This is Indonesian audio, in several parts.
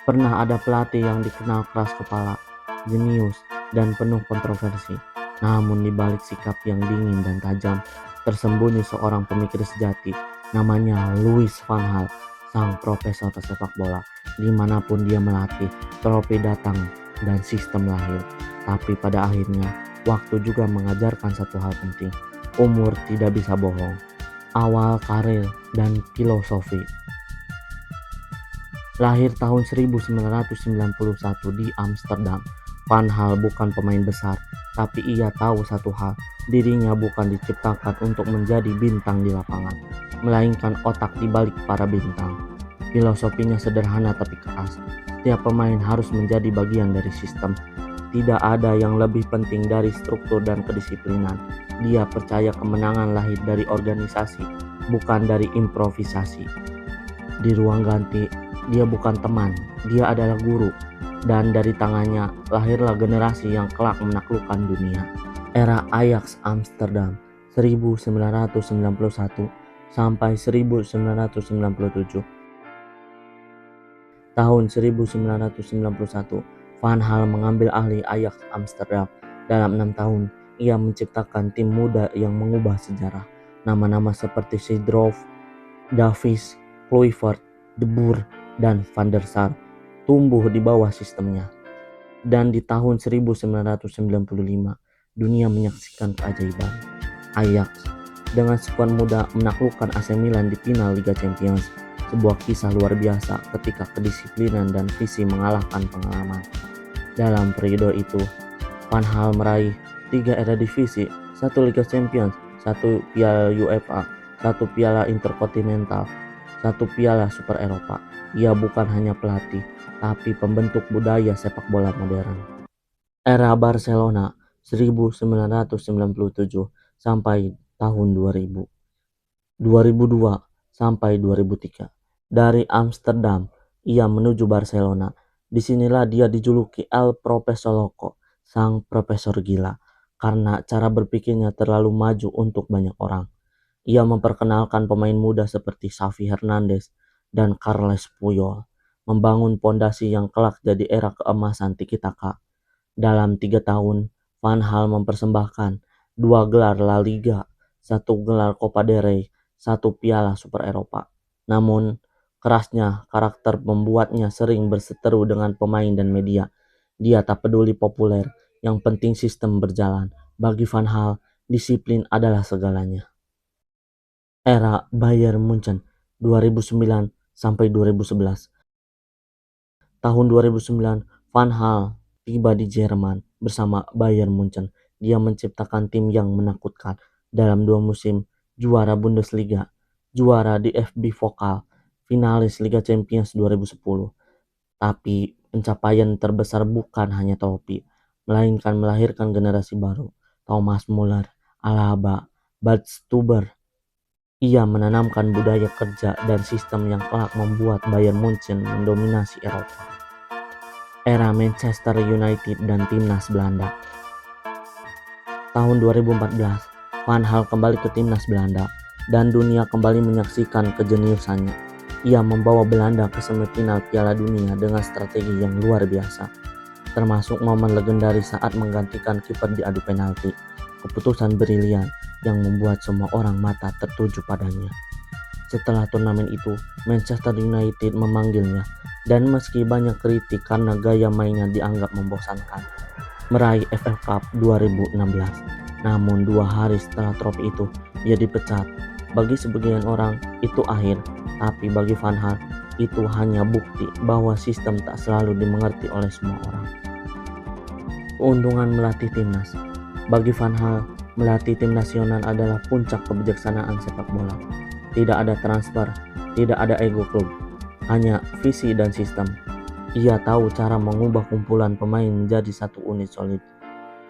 Pernah ada pelatih yang dikenal keras kepala, jenius, dan penuh kontroversi. Namun di balik sikap yang dingin dan tajam, tersembunyi seorang pemikir sejati. Namanya Louis van Gaal, sang profesor sepak bola. Dimanapun dia melatih, trofi datang dan sistem lahir. Tapi pada akhirnya, waktu juga mengajarkan satu hal penting. Umur tidak bisa bohong. Awal karir dan filosofi. Lahir tahun 1991 di Amsterdam, Van Gaal bukan pemain besar, tapi ia tahu satu hal, dirinya bukan diciptakan untuk menjadi bintang di lapangan, melainkan otak di balik para bintang. Filosofinya sederhana tapi keras. Setiap pemain harus menjadi bagian dari sistem. Tidak ada yang lebih penting dari struktur dan kedisiplinan. Dia percaya kemenangan lahir dari organisasi, bukan dari improvisasi. Di ruang ganti, dia bukan teman, dia adalah guru. Dan dari tangannya lahirlah generasi yang kelak menaklukkan dunia. Era Ajax Amsterdam 1991 sampai 1997. Tahun 1991, Van Gaal mengambil alih Ajax Amsterdam. Dalam 6 tahun, ia menciptakan tim muda yang mengubah sejarah. Nama-nama seperti Seedorf, Davies, Kluivert, De Boer, dan Van der Sar tumbuh di bawah sistemnya. Dan di tahun 1995, dunia menyaksikan keajaiban. Ajax dengan skuad muda menaklukkan AC Milan di final Liga Champions. Sebuah kisah luar biasa ketika kedisiplinan dan visi mengalahkan pengalaman. Dalam periode itu, Van Gaal meraih 3 Eredivisie, 1 Liga Champions, 1 Piala UEFA, 1 Piala Interkontinental, 1 Piala Super Eropa. Ia bukan hanya pelatih, tapi pembentuk budaya sepak bola modern. Era Barcelona 1997 sampai tahun 2000. 2002 sampai 2003. Dari Amsterdam, ia menuju Barcelona. Disinilah dia dijuluki El Profesor Loco, sang profesor gila, karena cara berpikirnya terlalu maju untuk banyak orang. Ia memperkenalkan pemain muda seperti Xavi Hernandez dan Carles Puyol, membangun pondasi yang kelak jadi era keemasan Tiki Taka. Dalam 3 tahun, Van Gaal mempersembahkan 2 gelar La Liga, 1 gelar Copa del Rey, 1 Piala Super Eropa. Namun, kerasnya karakter membuatnya sering berseteru dengan pemain dan media. Dia tak peduli populer, yang penting sistem berjalan. Bagi Van Gaal, disiplin adalah segalanya. Era Bayern Munchen 2009 sampai 2011. Tahun 2009, Van Gaal tiba di Jerman bersama Bayern Munchen. Dia menciptakan tim yang menakutkan. Dalam 2 musim, juara Bundesliga, juara DFB Pokal, finalis Liga Champions 2010. Tapi pencapaian terbesar bukan hanya trofi, melainkan melahirkan generasi baru. Thomas Muller, Alaba, Bart Stuber. Ia menanamkan budaya kerja dan sistem yang kelak membuat Bayern Munchen mendominasi Eropa. Era Manchester United dan Timnas Belanda. Tahun 2014, Van Gaal kembali ke Timnas Belanda dan dunia kembali menyaksikan kejeniusannya. Ia membawa Belanda ke semifinal Piala Dunia dengan strategi yang luar biasa, termasuk momen legendaris saat menggantikan kiper di adu penalti. Keputusan brilian yang membuat semua orang mata tertuju padanya. Setelah turnamen itu, Manchester United memanggilnya, dan meski banyak kritik karena gaya mainnya dianggap membosankan, meraih FA Cup 2016. Namun 2 hari setelah trofi itu, ia dipecat. Bagi sebagian orang, itu akhir, tapi bagi Van Gaal, itu hanya bukti bahwa sistem tak selalu dimengerti oleh semua orang. Keuntungan melatih timnas. Bagi Van Gaal, melatih tim nasional adalah puncak kebijaksanaan sepak bola. Tidak ada transfer, tidak ada ego klub, hanya visi dan sistem. Ia tahu cara mengubah kumpulan pemain menjadi satu unit solid.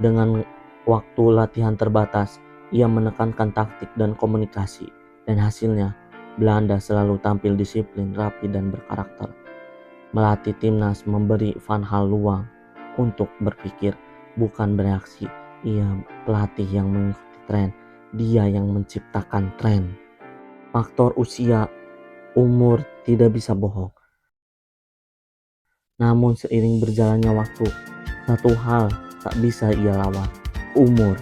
Dengan waktu latihan terbatas, ia menekankan taktik dan komunikasi, dan hasilnya Belanda selalu tampil disiplin, rapi, dan berkarakter. Melatih timnas memberi Van Gaal luang untuk berpikir, bukan bereaksi. Ia pelatih yang mengikuti tren, dia yang menciptakan tren. Faktor usia, umur tidak bisa bohong. Namun seiring berjalannya waktu, satu hal tak bisa ia lawan, umur.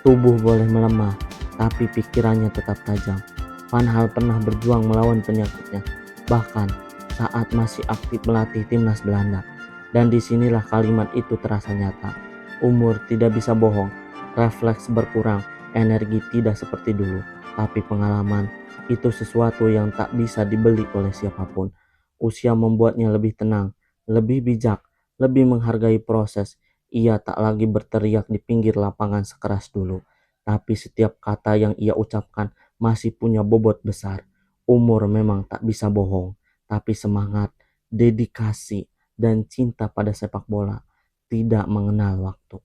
Tubuh boleh melemah, tapi pikirannya tetap tajam. Van Hal pernah berjuang melawan penyakitnya, bahkan saat masih aktif melatih timnas Belanda. Dan disinilah kalimat itu terasa nyata. Umur tidak bisa bohong, refleks berkurang, energi tidak seperti dulu. Tapi pengalaman itu sesuatu yang tak bisa dibeli oleh siapapun. Usia membuatnya lebih tenang, lebih bijak, lebih menghargai proses. Ia tak lagi berteriak di pinggir lapangan sekeras dulu, tapi setiap kata yang ia ucapkan masih punya bobot besar. Umur memang tak bisa bohong, tapi semangat, dedikasi, dan cinta pada sepak bola tidak mengenal waktu.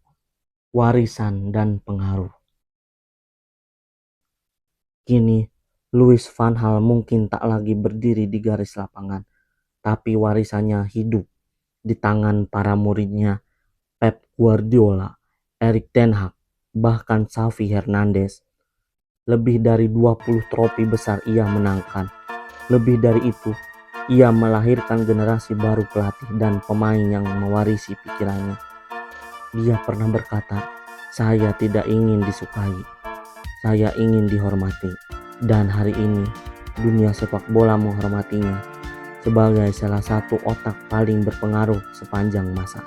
Warisan dan pengaruh. Kini, Louis van Gaal mungkin tak lagi berdiri di garis lapangan, tapi warisannya hidup di tangan para muridnya, Pep Guardiola, Erik ten Hag, bahkan Xavi Hernandez. Lebih dari 20 trofi besar ia menangkan. Lebih dari itu, ia melahirkan generasi baru pelatih dan pemain yang mewarisi pikirannya. Dia pernah berkata, "Saya tidak ingin disukai, saya ingin dihormati." Dan hari ini, dunia sepak bola menghormatinya sebagai salah satu otak paling berpengaruh sepanjang masa.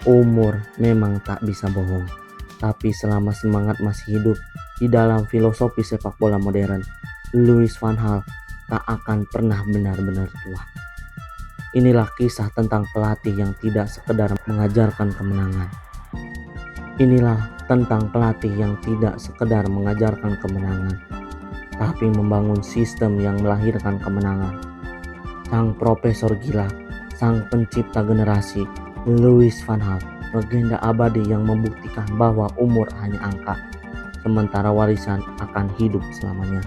Umur memang tak bisa bohong, tapi selama semangat masih hidup di dalam filosofi sepak bola modern, Louis van Gaal tak akan pernah benar-benar tua. Inilah kisah tentang pelatih yang tidak sekedar mengajarkan kemenangan. Inilah tentang pelatih yang tidak sekedar mengajarkan kemenangan, tapi membangun sistem yang melahirkan kemenangan. Sang profesor gila, sang pencipta generasi, Louis van Gaal, legenda abadi yang membuktikan bahwa umur hanya angka, sementara warisan akan hidup selamanya.